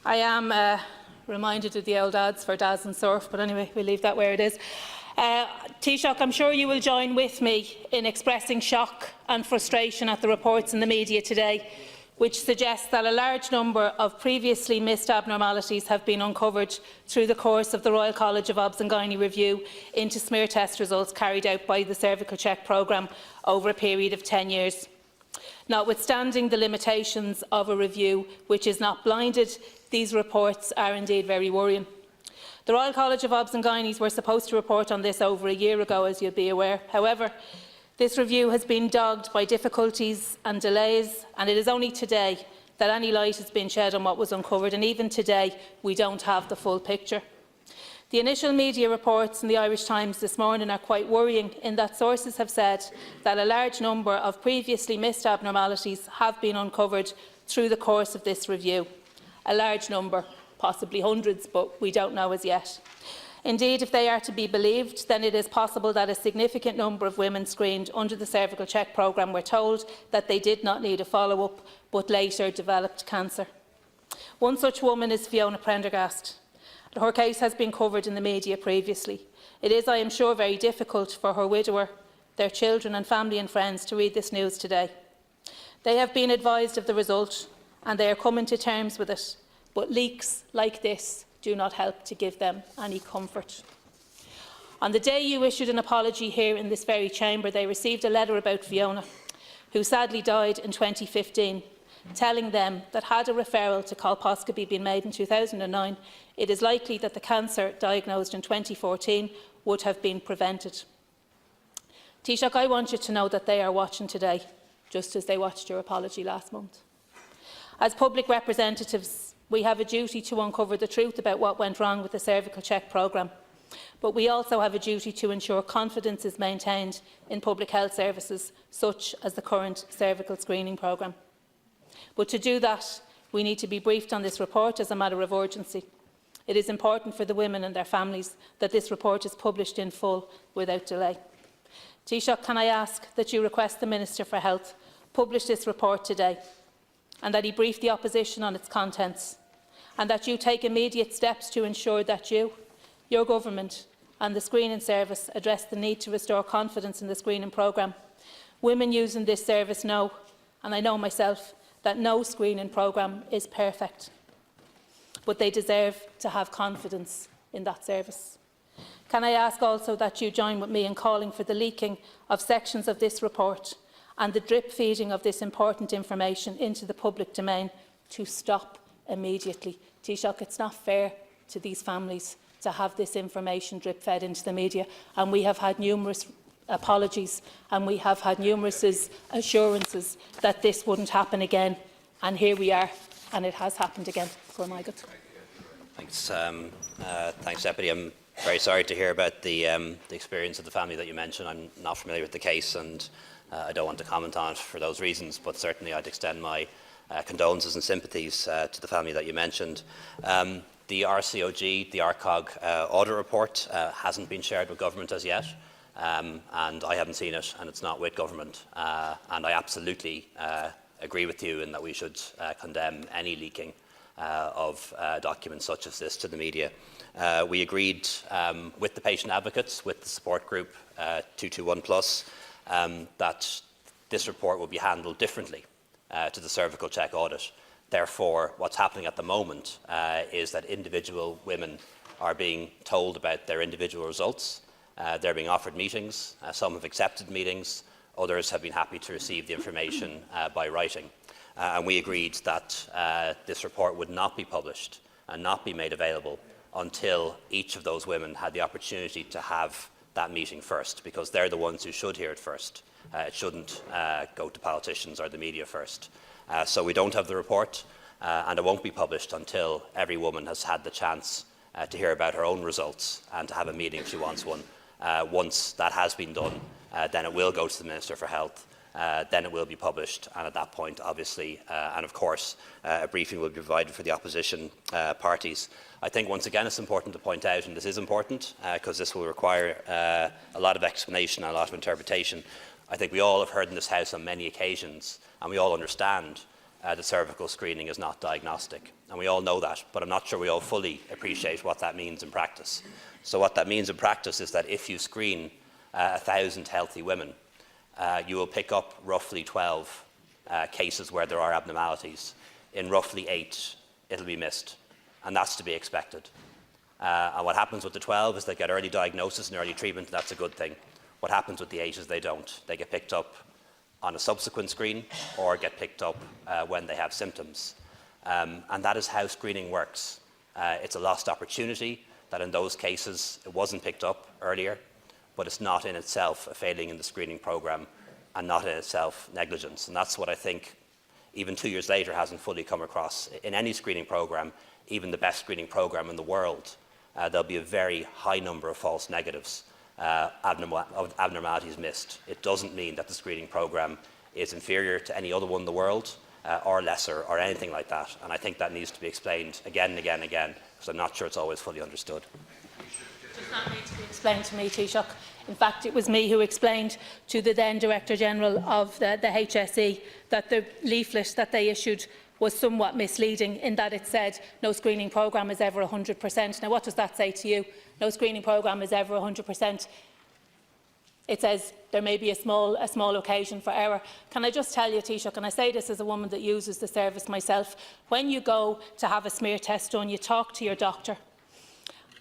I am reminded of the old ads for Daz and Surf, but anyway, we'll leave that where it is. Taoiseach, I'm sure you will join with me in expressing shock and frustration at the reports in the media today, which suggests that a large number of previously missed abnormalities have been uncovered through the course of the Royal College of Obs and Gynae review into smear test results carried out by the Cervical Check programme over a period of 10 years. Notwithstanding the limitations of a review which is not blinded, these reports are indeed very worrying. The Royal College of Obs and Gynaes were supposed to report on this over a year ago, as you'll be aware. However, this review has been dogged by difficulties and delays, and it is only today that any light has been shed on what was uncovered, and even today we don't have the full picture. The initial media reports in the Irish Times this morning are quite worrying, in that sources have said that a large number of previously missed abnormalities have been uncovered through the course of this review. A large number, possibly hundreds, but we don't know as yet. Indeed, if they are to be believed, then it is possible that a significant number of women screened under the cervical check programme were told that they did not need a follow-up, but later developed cancer. One such woman is Fiona Prendergast. Her case has been covered in the media previously. It is, I am sure, very difficult for her widower, their children and family and friends to read this news today. They have been advised of the result and they are coming to terms with it, but leaks like this do not help to give them any comfort. On the day you issued an apology here in this very chamber, they received a letter about Fiona, who sadly died in 2015, telling them that had a referral to colposcopy been made in 2009, it is likely that the cancer diagnosed in 2014 would have been prevented. Taoiseach, I want you to know that they are watching today, just as they watched your apology last month. As public representatives, we have a duty to uncover the truth about what went wrong with the cervical check programme, but we also have a duty to ensure confidence is maintained in public health services, such as the current cervical screening programme. But to do that, we need to be briefed on this report as a matter of urgency. It is important for the women and their families that this report is published in full without delay. Taoiseach, can I ask that you request the Minister for Health publish this report today, and that he brief the opposition on its contents, and that you take immediate steps to ensure that you, your government and the screening service address the need to restore confidence in the screening programme. Women using this service know, and I know myself, that no screening programme is perfect, but they deserve to have confidence in that service. Can I ask also that you join with me in calling for the leaking of sections of this report and the drip feeding of this important information into the public domain to stop immediately? Taoiseach, it's not fair to these families to have this information drip fed into the media, and we have had numerous apologies and we have had numerous assurances that this wouldn't happen again, and here we are, and it has happened again. Thanks, Deputy. I'm very sorry to hear about the experience of the family that you mentioned. I'm not familiar with the case, and I don't want to comment on it for those reasons, but certainly I'd extend my condolences and sympathies to the family that you mentioned. The RCOG, the RCOG audit report hasn't been shared with government as yet, and I haven't seen it, and it's not with government. And I absolutely agree with you in that we should condemn any leaking of documents such as this to the media. We agreed with the patient advocates, with the support group 221+, that this report will be handled differently to the cervical check audit. Therefore, what's happening at the moment is that individual women are being told about their individual results. They're being offered meetings. Some have accepted meetings. Others have been happy to receive the information by writing. And we agreed that this report would not be published and not be made available until each of those women had the opportunity to have that meeting first, because they're the ones who should hear it first. It shouldn't go to politicians or the media first. So we don't have the report, and it won't be published until every woman has had the chance to hear about her own results and to have a meeting if she wants one. Once that has been done, then it will go to the Minister for Health. Then it will be published, and at that point, obviously, and of course, a briefing will be provided for the opposition parties. I think once again it's important to point out, and this is important because this will require a lot of explanation and a lot of interpretation. I think we all have heard in this House on many occasions, and we all understand that cervical screening is not diagnostic. And we all know that, but I'm not sure we all fully appreciate what that means in practice. So what that means in practice is that if you screen 1,000 healthy women, you will pick up roughly 12 cases where there are abnormalities. In roughly 8, it'll be missed, and that's to be expected. And what happens with the 12 is they get early diagnosis and early treatment, and that's a good thing. What happens with the 8 is they don't. They get picked up on a subsequent screen or get picked up when they have symptoms. And that is how screening works. It's a lost opportunity that in those cases it wasn't picked up earlier, but it's not in itself a failing in the screening programme and not in itself negligence. And that's what I think, even 2 years later, hasn't fully come across. In any screening programme, even the best screening programme in the world, there'll be a very high number of false negatives, abnormalities missed. It doesn't mean that the screening programme is inferior to any other one in the world, or lesser, or anything like that. And I think that needs to be explained again and again and again, because I'm not sure it's always fully understood. It does not need to be explained to me, Taoiseach. In fact, it was me who explained to the then Director General of the HSE that the leaflet that they issued was somewhat misleading in that it said no screening programme is ever 100%. Now, what does that say to you? No screening programme is ever 100%. It says there may be a small occasion for error. Can I just tell you, Taoiseach, and I say this as a woman that uses the service myself, when you go to have a smear test done, you talk to your doctor,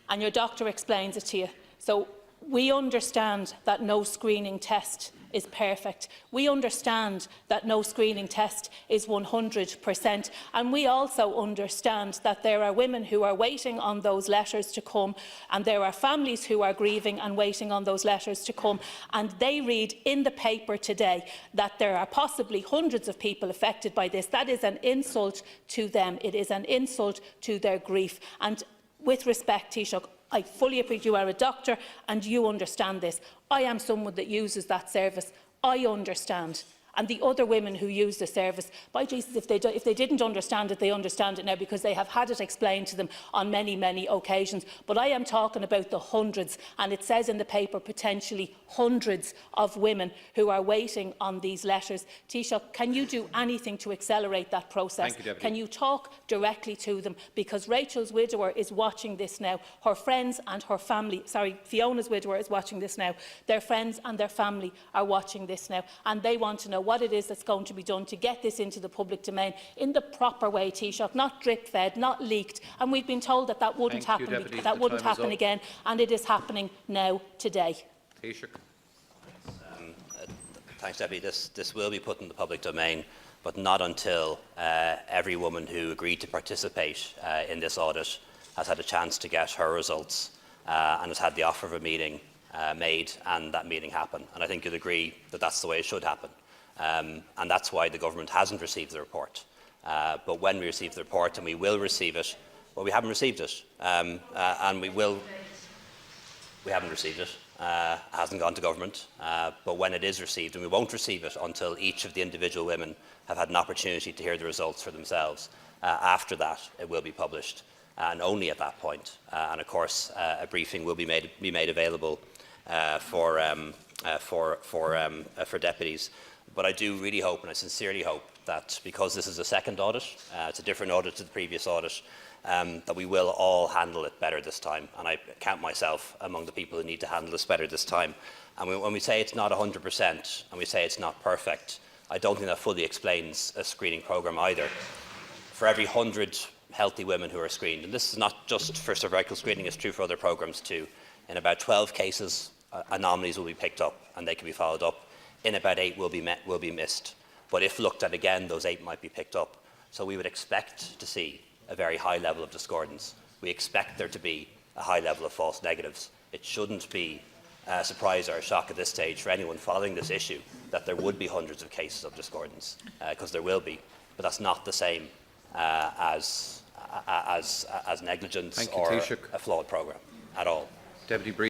and your doctor explains it to you. So we understand that no screening test is perfect. We understand that no screening test is 100%. And we also understand that there are women who are waiting on those letters to come, and there are families who are grieving and waiting on those letters to come. And they read in the paper today that there are possibly hundreds of people affected by this. That is an insult to them. It is an insult to their grief. And with respect, Taoiseach, I fully appreciate you are a doctor and you understand this. I am someone that uses that service. I understand. And the other women who use the service, by Jesus, if they didn't understand it, they understand it now, because they have had it explained to them on many, many occasions. But I am talking about the hundreds, and it says in the paper potentially hundreds of women who are waiting on these letters. Taoiseach, can you do anything to accelerate that process? Thank you, Deputy. Can you talk directly to them? Because Rachel's widower is watching this now. Her friends and her family, Fiona's widower is watching this now. Their friends and their family are watching this now, and they want to know what it is that's going to be done to get this into the public domain in the proper way, Taoiseach, not drip-fed, not leaked. And we've been told that that wouldn't happen, again, and it is happening now, today. Taoiseach. Thanks, Deputy. This will be put in the public domain, but not until every woman who agreed to participate in this audit has had a chance to get her results and has had the offer of a meeting made and that meeting happen. And I think you'd agree that that's the way it should happen. And that's why the government hasn't received the report. But when we receive the report, and we will receive it, well, we haven't received it, and we haven't received it. It hasn't gone to government, but when it is received, and we won't receive it until each of the individual women have had an opportunity to hear the results for themselves. After that, it will be published, and only at that point. And of course, a briefing will be made available for deputies. But I do really hope, and I sincerely hope, that because this is a second audit, it's a different audit to the previous audit, that we will all handle it better this time. And I count myself among the people who need to handle this better this time. And when we say it's not 100% and we say it's not perfect, I don't think that fully explains a screening programme either. For every 100 healthy women who are screened, and this is not just for cervical screening, it's true for other programmes too, in about 12 cases, anomalies will be picked up and they can be followed up. In about 8 will be missed. But if looked at again, those 8 might be picked up. So we would expect to see a very high level of discordance. We expect there to be a high level of false negatives. It shouldn't be a surprise or a shock at this stage for anyone following this issue that there would be hundreds of cases of discordance, because there will be. But that's not the same as negligence or a flawed programme at all. Deputy Brief.